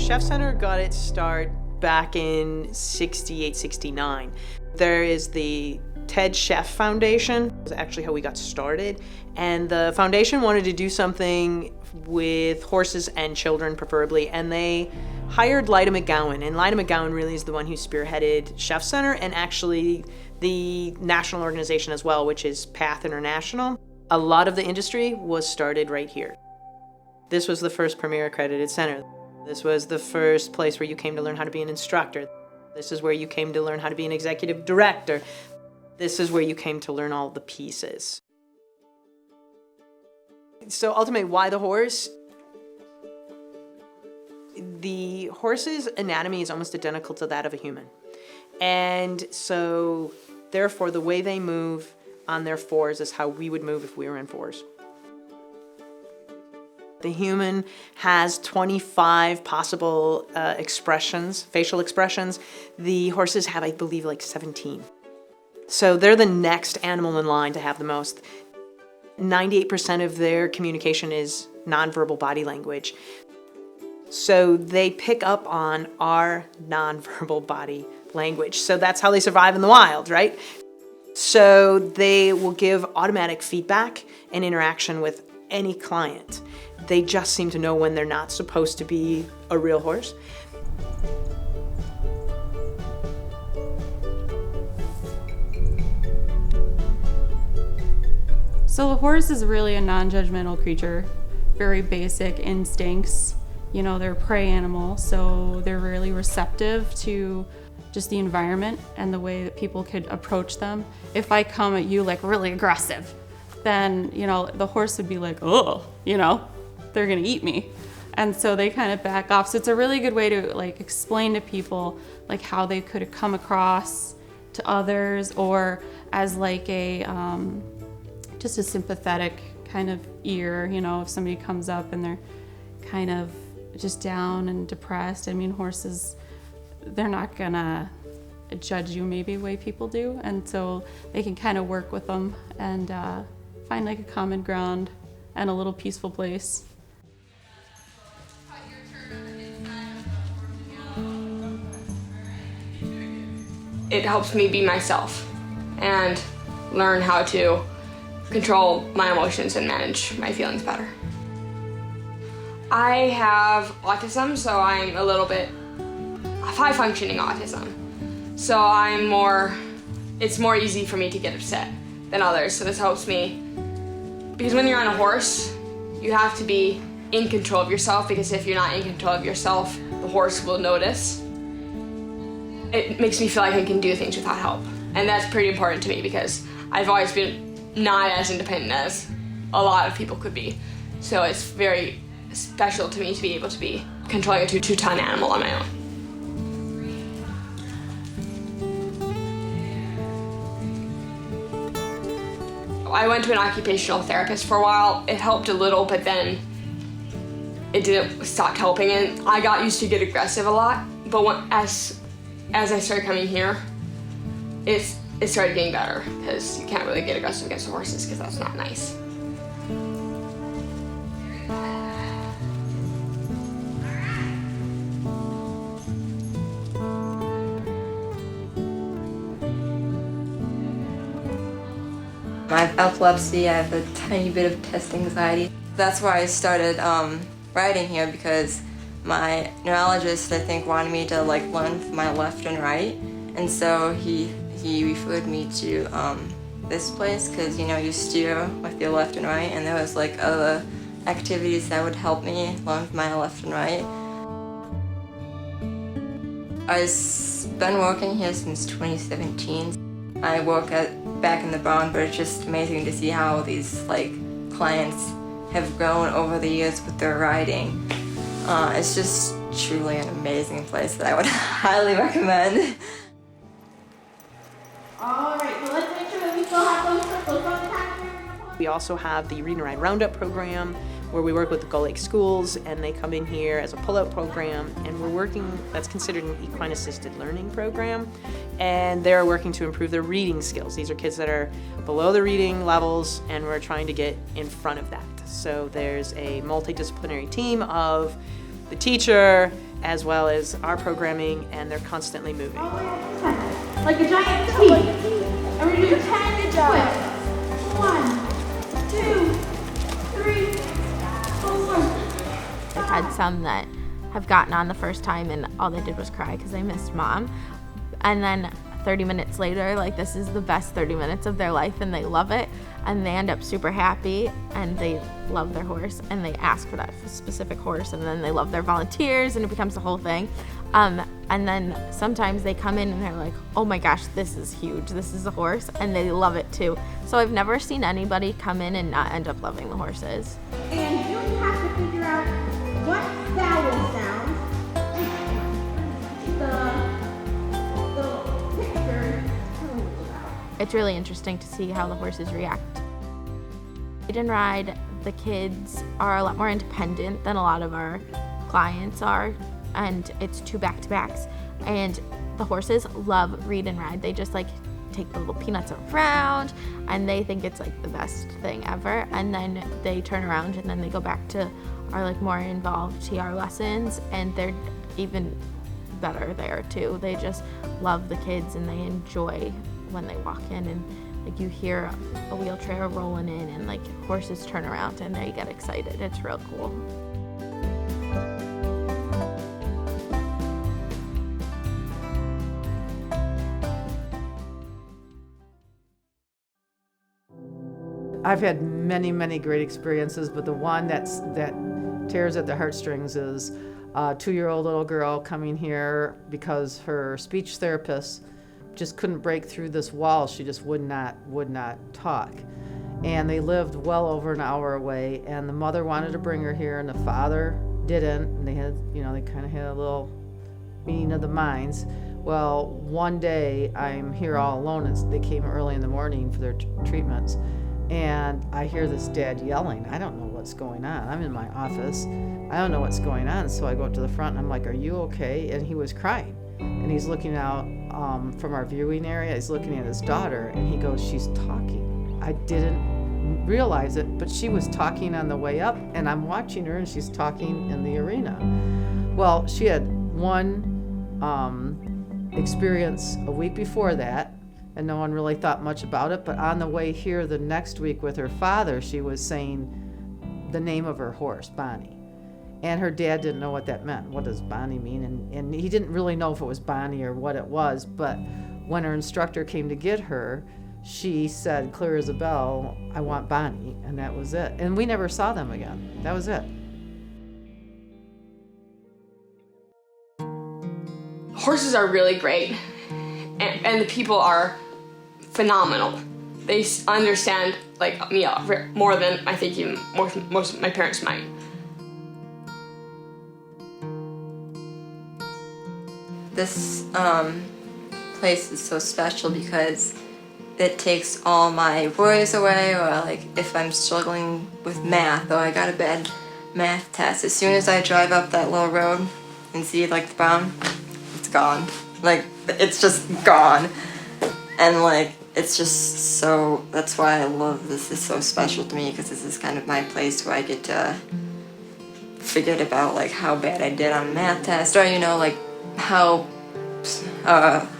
Chef Center got its start back in 68, 69. There is the Ted Chef Foundation. That's actually how we got started. And the foundation wanted to do something with horses and children preferably, and they hired Lyda McGowan. And Lyda McGowan really is the one who spearheaded Chef Center and actually the national organization as well, which is PATH International. A lot of the industry was started right here. This was the first premier accredited center. This was the first place where you came to learn how to be an instructor. This is where you came to learn how to be an executive director. This is where you came to learn all the pieces. So ultimately, why the horse? The horse's anatomy is almost identical to that of a human. And so therefore, the way they move on their fours is how we would move if we were in fours. The human has 25 possible expressions, facial expressions. The horses have, I believe, like 17. So they're the next animal in line to have the most. 98% of their communication is nonverbal body language. So they pick up on our nonverbal body language. So that's how they survive in the wild, right? So they will give automatic feedback and interaction with any client. They just seem to know when they're not supposed to be a real horse. So the horse is really a non-judgmental creature, very basic instincts. You know, they're a prey animal, so they're really receptive to just the environment and the way that people could approach them. If I come at you like really aggressive, then, you know, the horse would be like, oh, you know, they're gonna eat me. And so they kind of back off. So it's a really good way to like explain to people like how they could come across to others, or as like a, just a sympathetic kind of ear, you know, if somebody comes up and they're kind of just down and depressed. I mean, horses, they're not gonna judge you maybe the way people do. And so they can kind of work with them and find like a common ground and a little peaceful place. It helps me be myself and learn how to control my emotions and manage my feelings better. I have autism, so I'm a little bit high functioning autism. So it's more easy for me to get upset than others. So this helps me, because when you're on a horse, you have to be in control of yourself, because if you're not in control of yourself, the horse will notice. It makes me feel like I can do things without help. And that's pretty important to me, because I've always been not as independent as a lot of people could be. So it's very special to me to be able to be controlling a 2-ton animal on my own. I went to an occupational therapist for a while. It helped a little, but then it didn't stop helping, and I got used to get aggressive a lot. But as I started coming here, it started getting better, because you can't really get aggressive against the horses, because that's not nice. I have epilepsy, I have a tiny bit of test anxiety. That's why I started riding here, because my neurologist, I think, wanted me to like learn my left and right. And so he referred me to this place, because, you know, you steer with your left and right, and there was like other activities that would help me learn my left and right. I've been working here since 2017. I work back in the barn, but it's just amazing to see how these like clients have grown over the years with their riding. It's just truly an amazing place that I would highly recommend. All right, so let's make sure that we still have those circles on the time. We also have the Read and Ride Roundup program, where we work with the Gull Lake schools, and they come in here as a pull-out program, and we're working, that's considered an equine assisted learning program, and they're working to improve their reading skills. These are kids that are below the reading levels, and we're trying to get in front of that. So there's a multidisciplinary team of the teacher as well as our programming, and they're constantly moving. Like a giant T. And we're gonna do 10 twists. 1, 2, 3, 4. I've had some that have gotten on the first time and all they did was cry because they missed mom. And then 30 minutes later, like, this is the best 30 minutes of their life and they love it and they end up super happy and they love their horse and they ask for that specific horse and then they love their volunteers and it becomes the whole thing. And then sometimes they come in and they're like, oh my gosh, this is huge, this is a horse, and they love it too. So I've never seen anybody come in and not end up loving the horses. And you have to figure out what vowel sounds the picture tells you about. It's really interesting to see how the horses react. Ride and ride, the kids are a lot more independent than a lot of our clients are, and it's 2 back-to-backs. And the horses love read and ride. They just like take the little peanuts around and they think it's like the best thing ever. And then they turn around and then they go back to our like more involved TR lessons and they're even better there too. They just love the kids and they enjoy when they walk in and like you hear a wheelchair rolling in and like horses turn around and they get excited. It's real cool. I've had many, many great experiences, but the one that tears at the heartstrings is a 2-year-old little girl coming here because her speech therapist just couldn't break through this wall. She just would not talk. And they lived well over an hour away, and the mother wanted to bring her here, and the father didn't, and they had, they kind of had a little meeting of the minds. Well, one day I'm here all alone, and they came early in the morning for their treatments. And I hear this dad yelling. I don't know what's going on. I'm in my office. I don't know what's going on. So I go up to the front and I'm like, are you okay? And he was crying. And he's looking out from our viewing area. He's looking at his daughter and he goes, she's talking. I didn't realize it, but she was talking on the way up and I'm watching her and she's talking in the arena. Well, she had one experience a week before that, and no one really thought much about it, but on the way here the next week with her father, she was saying the name of her horse, Bonnie. And her dad didn't know what that meant. What does Bonnie mean? And he didn't really know if it was Bonnie or what it was, but when her instructor came to get her, she said, clear as a bell, I want Bonnie, and that was it. And we never saw them again. That was it. Horses are really great, and the people are phenomenal. They understand like me more than I think even most of my parents might. This place is so special because it takes all my worries away, or like if I'm struggling with math or I got a bad math test, as soon as I drive up that little road and see like the brown, it's gone. Like, it's just gone. And like, it's just so, that's why I love this. It's so special to me because this is kind of my place where I get to forget about like how bad I did on a math test, or like how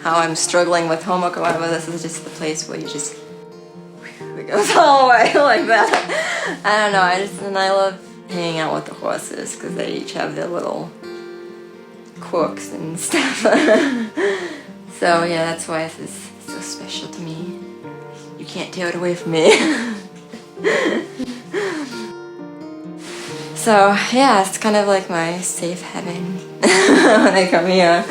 I'm struggling with homework or whatever. This is just the place where you just, it goes all away like that. I don't know, I love hanging out with the horses because they each have their little quirks and stuff. So yeah, that's why this is so special to me. You can't tear it away from me. So yeah, it's kind of like my safe haven when I come here.